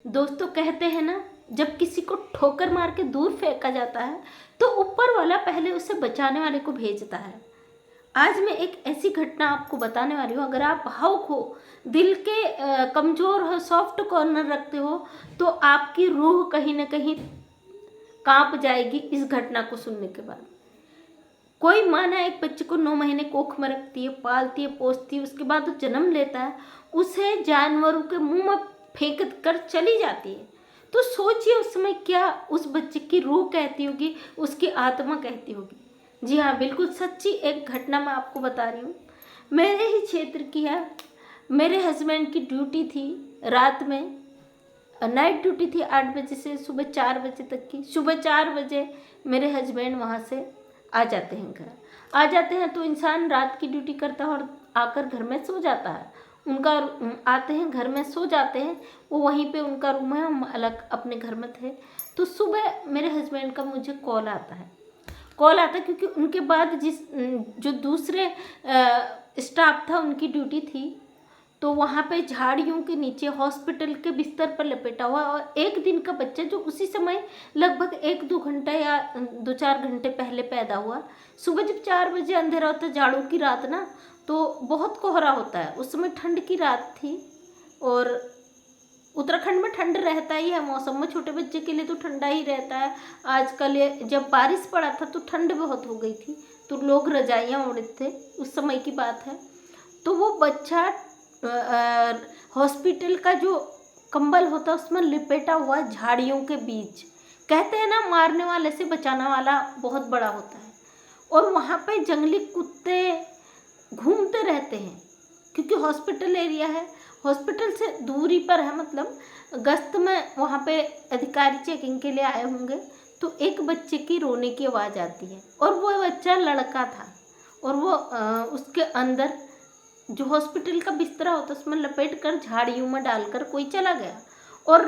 दोस्तों कहते हैं ना, जब किसी को ठोकर मार के दूर फेंका जाता है तो ऊपर वाला पहले उसे बचाने वाले को भेजता है। आज मैं एक ऐसी घटना आपको बताने वाली हूँ। अगर आप भावुक हो, दिल के कमज़ोर हो, सॉफ्ट कॉर्नर रखते हो, तो आपकी रूह कहीं ना कहीं कांप जाएगी इस घटना को सुनने के बाद। कोई माँ ना एक बच्चे को 9 महीने कोख में रखती है, पालती है, पोसती है, उसके बाद वो जन्म लेता है, उसे जानवरों के मुंह में फेंक कर चली जाती है। तो सोचिए उस समय क्या उस बच्चे की रूह कहती होगी, उसकी आत्मा कहती होगी। जी हाँ, बिल्कुल सच्ची एक घटना मैं आपको बता रही हूँ, मेरे ही क्षेत्र की है। मेरे हस्बैंड की ड्यूटी थी रात में, नाइट ड्यूटी थी 8 बजे से सुबह 4 बजे तक की। सुबह 4 बजे मेरे हस्बैंड वहाँ से आ जाते हैं, घर आ जाते हैं। तो इंसान रात की ड्यूटी करता है और आकर घर में सो जाता है। उनका आते हैं, घर में सो जाते हैं, वो वहीं पे उनका रूम है, हम अलग अपने घर में थे। तो सुबह मेरे हस्बैंड का मुझे कॉल आता है, क्योंकि उनके बाद जो दूसरे स्टाफ था उनकी ड्यूटी थी, तो वहाँ पे झाड़ियों के नीचे हॉस्पिटल के बिस्तर पर लपेटा हुआ और एक दिन का बच्चा जो उसी समय लगभग 1-2 घंटा या 2-4 घंटे पहले पैदा हुआ। सुबह जब 4 बजे अंधेरा होता है, जाड़ों की रात ना, तो बहुत कोहरा होता है। उस समय ठंड की रात थी और उत्तराखंड में ठंड रहता ही है मौसम में, छोटे बच्चे के लिए तो ठंडा ही रहता है। आजकल जब बारिश पड़ा था तो ठंड बहुत हो गई थी, तो लोग रजाइयाँ ओढ़े थे, उस समय की बात है। तो वो बच्चा हॉस्पिटल का जो कंबल होता है उसमें लिपेटा हुआ झाड़ियों के बीच। कहते हैं ना, मारने वाले से बचाने वाला बहुत बड़ा होता है। और वहाँ पे जंगली कुत्ते घूमते रहते हैं, क्योंकि हॉस्पिटल एरिया है, हॉस्पिटल से दूरी पर है, मतलब गश्त में वहाँ पे अधिकारी चेकिंग के लिए आए होंगे। तो एक बच्चे की रोने की आवाज़ आती है और वो बच्चा लड़का था और वो उसके अंदर जो हॉस्पिटल का बिस्तरा होता है उसमें लपेट कर झाड़ियों में डालकर कोई चला गया। और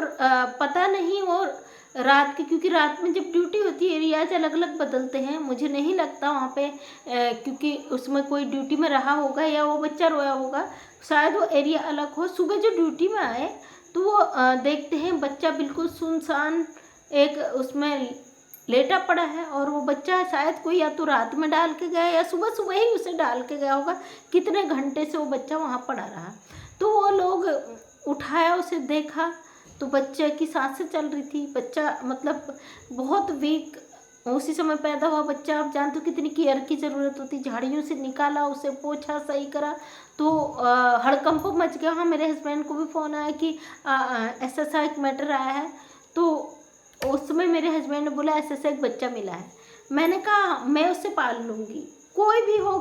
पता नहीं, और रात की, क्योंकि रात में जब ड्यूटी होती है एरियाज अलग अलग बदलते हैं, मुझे नहीं लगता वहाँ पे क्योंकि उसमें कोई ड्यूटी में रहा होगा या वो बच्चा रोया होगा, शायद वो एरिया अलग हो। सुबह जो ड्यूटी में आए तो वो देखते हैं बच्चा बिल्कुल सुनसान एक उसमें लेटा पड़ा है, और वो बच्चा शायद कोई या तो रात में डाल के गया या सुबह सुबह ही उसे डाल के गया होगा। कितने घंटे से वो बच्चा वहाँ पड़ा रहा। तो वो लोग उठाया, उसे देखा तो बच्चे की सांसें चल रही थी, बच्चा मतलब बहुत वीक, उसी समय पैदा हुआ बच्चा। आप जानते हो कितनी केयर की ज़रूरत होती। झाड़ियों से निकाला, उसे पोछा, सही करा, तो हड़कंप मच गया। हाँ, मेरे हस्बैंड को भी फ़ोन आया कि ऐसा एक मैटर आया है। तो उस समय मेरे हस्बैंड ने बोला ऐसा एक बच्चा मिला है। मैंने कहा मैं उसे पाल लूँगी, कोई भी हो,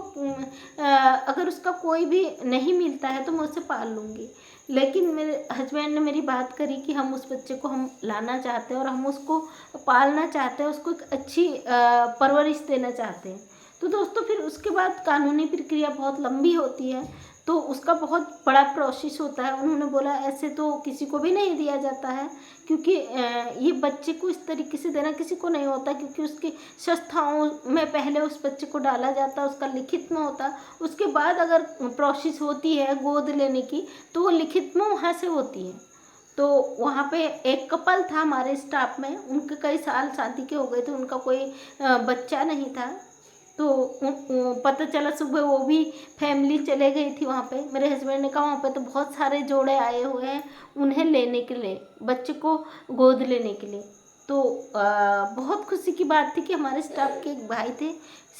अगर उसका कोई भी नहीं मिलता है तो मैं उसे पाल लूँगी। लेकिन मेरे हस्बैंड ने मेरी बात करी कि हम उस बच्चे को हम लाना चाहते हैं और हम उसको पालना चाहते हैं, उसको एक अच्छी परवरिश देना चाहते हैं। तो दोस्तों फिर उसके बाद कानूनी प्रक्रिया बहुत लंबी होती है, तो उसका बहुत बड़ा प्रोसेस होता है। उन्होंने बोला ऐसे तो किसी को भी नहीं दिया जाता है, क्योंकि ये बच्चे को इस तरीके से देना किसी को नहीं होता, क्योंकि उसकी संस्थाओं में पहले उस बच्चे को डाला जाता, उसका लिखित में होता, उसके बाद अगर प्रोसेस होती है गोद लेने की तो वो लिखित में वहाँ से होती है। तो वहाँ पे एक कपल था हमारे स्टाफ में, उनके कई साल शादी के हो गए थे, उनका कोई बच्चा नहीं था। तो पता चला सुबह वो भी फैमिली चले गई थी वहाँ पे। मेरे हस्बैंड ने कहा वहाँ पे तो बहुत सारे जोड़े आए हुए हैं उन्हें लेने के लिए, बच्चे को गोद लेने के लिए। तो बहुत खुशी की बात थी कि हमारे स्टाफ के एक भाई थे,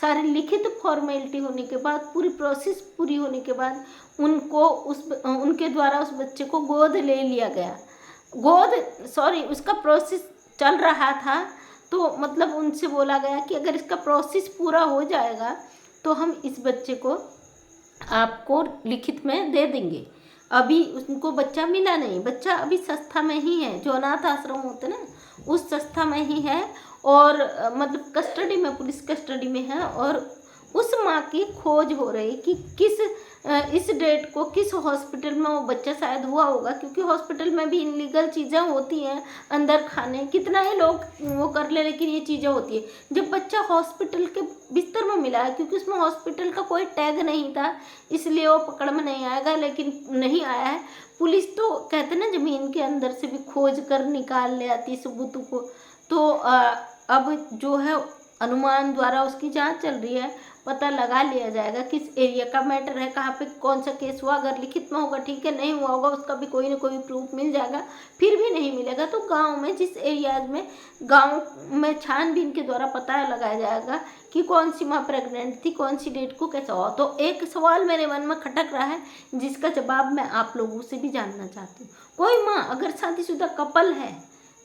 सारी लिखित फॉर्मेलिटी होने के बाद, पूरी प्रोसेस पूरी होने के बाद उनको उनके द्वारा उस बच्चे को गोद ले लिया गया। उसका प्रोसेस चल रहा था, तो मतलब उनसे बोला गया कि अगर इसका प्रोसेस पूरा हो जाएगा तो हम इस बच्चे को आपको लिखित में दे देंगे। अभी उनको बच्चा मिला नहीं, बच्चा अभी संस्था में ही है, जो अनाथ आश्रम होते ना उस संस्था में ही है, और मतलब कस्टडी में, पुलिस कस्टडी में है। और उस माँ की खोज हो रही कि किस इस डेट को किस हॉस्पिटल में वो बच्चा शायद हुआ होगा, क्योंकि हॉस्पिटल में भी इनलीगल चीज़ें होती हैं, अंदर खाने कितना ही लोग वो कर ले, लेकिन ये चीज़ें होती है। जब बच्चा हॉस्पिटल के बिस्तर में मिला है, क्योंकि उसमें हॉस्पिटल का कोई टैग नहीं था, इसलिए वो पकड़ में नहीं आएगा, लेकिन नहीं आया है। पुलिस तो कहते ना ज़मीन के अंदर से भी खोज कर निकाल ले आती सबूतों को। तो अब जो है अनुमान द्वारा उसकी जांच चल रही है, पता लगा लिया जाएगा किस एरिया का मैटर है, कहाँ पे कौन सा केस हुआ। अगर लिखित में होगा ठीक है, नहीं हुआ होगा उसका भी कोई ना कोई प्रूफ मिल जाएगा। फिर भी नहीं मिलेगा तो गांव में, जिस एरियाज में गांव में छानबीन के द्वारा पता लगाया जाएगा कि कौन सी माँ प्रेग्नेंट थी, कौन सी डेट को कैसा हुआ। तो एक सवाल मेरे मन में खटक रहा है, जिसका जवाब मैं आप लोगों से भी जानना चाहती हूँ। कोई माँ अगर शादीशुदा कपल है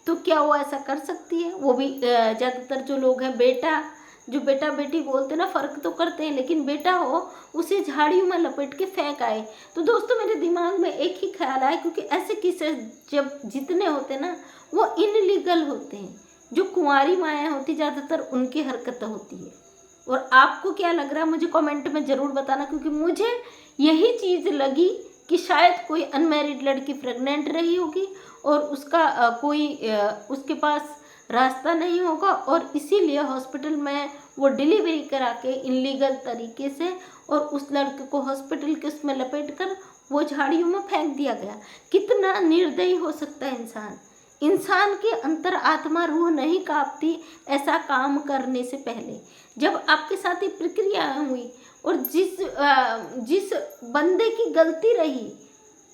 तो क्या वो ऐसा कर सकती है? वो भी ज़्यादातर जो लोग हैं जो बेटा बेटी बोलते हैं ना, फ़र्क तो करते हैं, लेकिन बेटा हो उसे झाड़ियों में लपेट के फेंक आए। तो दोस्तों मेरे दिमाग में एक ही ख्याल आया, क्योंकि ऐसे किस्से जब जितने होते हैं ना वो इनलीगल होते हैं। जो कुंवारी माया होती ज़्यादातर उनकी हरकत होती है। और आपको क्या लग रहा है मुझे कमेंट में ज़रूर बताना, क्योंकि मुझे यही चीज़ लगी कि शायद कोई अनमैरिड लड़की प्रेग्नेंट रही होगी और उसका उसके पास रास्ता नहीं होगा, और इसीलिए हॉस्पिटल में वो डिलीवरी करा के इनलीगल तरीके से, और उस लड़के को हॉस्पिटल के उसमें लपेट कर वो झाड़ियों में फेंक दिया गया। कितना निर्दयी हो सकता है इंसान। इंसान की अंतर आत्मा रूह नहीं कांपती ऐसा काम करने से पहले। जब आपके साथ ये प्रक्रिया हुई और जिस बंदे की गलती रही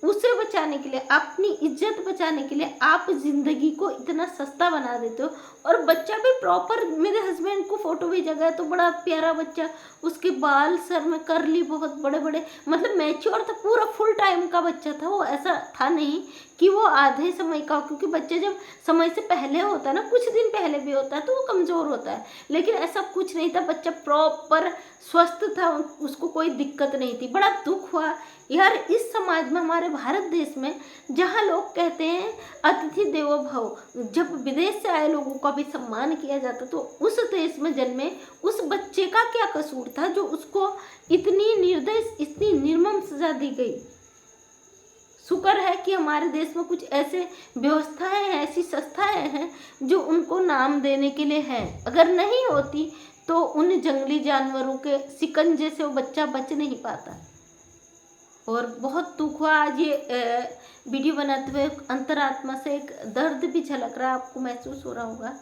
उसे बचाने के लिए, अपनी इज्जत बचाने के लिए आप जिंदगी को इतना सस्ता बना देते हो। और बच्चा भी प्रॉपर, मेरे हस्बैंड को फोटो भेजा गया तो बड़ा प्यारा बच्चा, उसके बाल सर में करली बहुत बड़े बड़े, मतलब मैच्योर था, पूरा फुल टाइम का बच्चा था वो। ऐसा था नहीं कि वो आधे समय का, क्योंकि बच्चा जब समय से पहले होता है ना, कुछ दिन पहले भी होता है तो वो कमज़ोर होता है, लेकिन ऐसा कुछ नहीं था। बच्चा प्रॉपर स्वस्थ था, उसको कोई दिक्कत नहीं थी। बड़ा दुख हुआ यार इस समाज में, हमारे भारत देश में, जहाँ लोग कहते हैं अतिथि देवो भव, जब विदेश से आए लोगों का भी सम्मान किया जाता, तो उस देश में जन्मे उस बच्चे का क्या कसूर था जो उसको इतनी निर्दयी, इतनी निर्मम सजा दी गई। शुक्र है कि हमारे देश में कुछ ऐसे व्यवस्थाएं हैं, ऐसी संस्थाएं हैं जो उनको नाम देने के लिए है। अगर नहीं होती तो उन जंगली जानवरों के शिकंजे से वो बच्चा बच नहीं पाता। और बहुत दुख हुआ आज ये वीडियो बनाते हुए, अंतरात्मा से एक दर्द भी झलक रहा, आपको महसूस हो रहा होगा।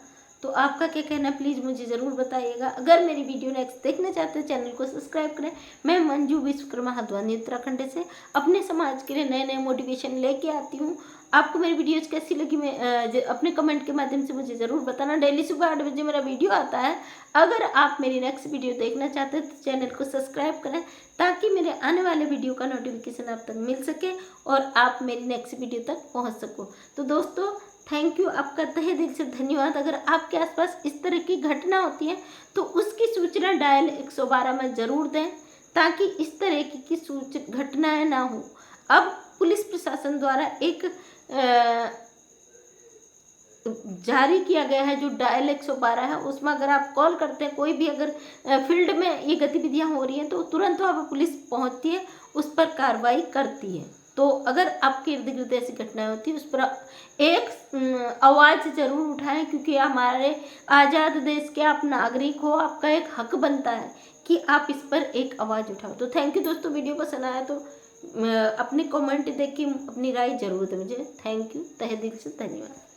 तो आपका क्या कहना है प्लीज़ मुझे ज़रूर बताइएगा। अगर मेरी वीडियो नेक्स्ट देखना चाहते हैं चैनल को सब्सक्राइब करें। मैं मंजू विश्वकर्मा हल्द्वानी उत्तराखंड से अपने समाज के लिए नए नए मोटिवेशन लेके आती हूँ। आपको मेरी वीडियोज़ कैसी लगी मैं अपने कमेंट के माध्यम से मुझे ज़रूर बताना। डेली सुबह 8 बजे मेरा वीडियो आता है। अगर आप मेरी नेक्स्ट वीडियो देखना चाहते हैं तो चैनल को सब्सक्राइब करें, ताकि मेरे आने वाले वीडियो का नोटिफिकेशन आप तक मिल सके और आप मेरी नेक्स्ट वीडियो तक पहुँच सको। तो दोस्तों थैंक यू, आपका तहे दिल से धन्यवाद। अगर आपके आसपास इस तरह की घटना होती है तो उसकी सूचना डायल 112 में ज़रूर दें, ताकि इस तरह की घटनाएं ना हो। अब पुलिस प्रशासन द्वारा एक जारी किया गया है जो डायल 112 है, उसमें अगर आप कॉल करते हैं, कोई भी अगर फील्ड में ये गतिविधियां हो रही हैं तो तुरंत वहाँ पर पुलिस पहुँचती है, उस पर कार्रवाई करती है। तो अगर आपके इर्द गिर्द ऐसी घटनाएं होती है उस पर एक आवाज़ ज़रूर उठाएं, क्योंकि हमारे आज़ाद देश के आप नागरिक हो, आपका एक हक बनता है कि आप इस पर एक आवाज़ उठाओ। तो थैंक यू दोस्तों, वीडियो पसंद आया तो अपने कमेंट देख के अपनी राय जरूर दें मुझे। थैंक यू, तहे दिल से धन्यवाद।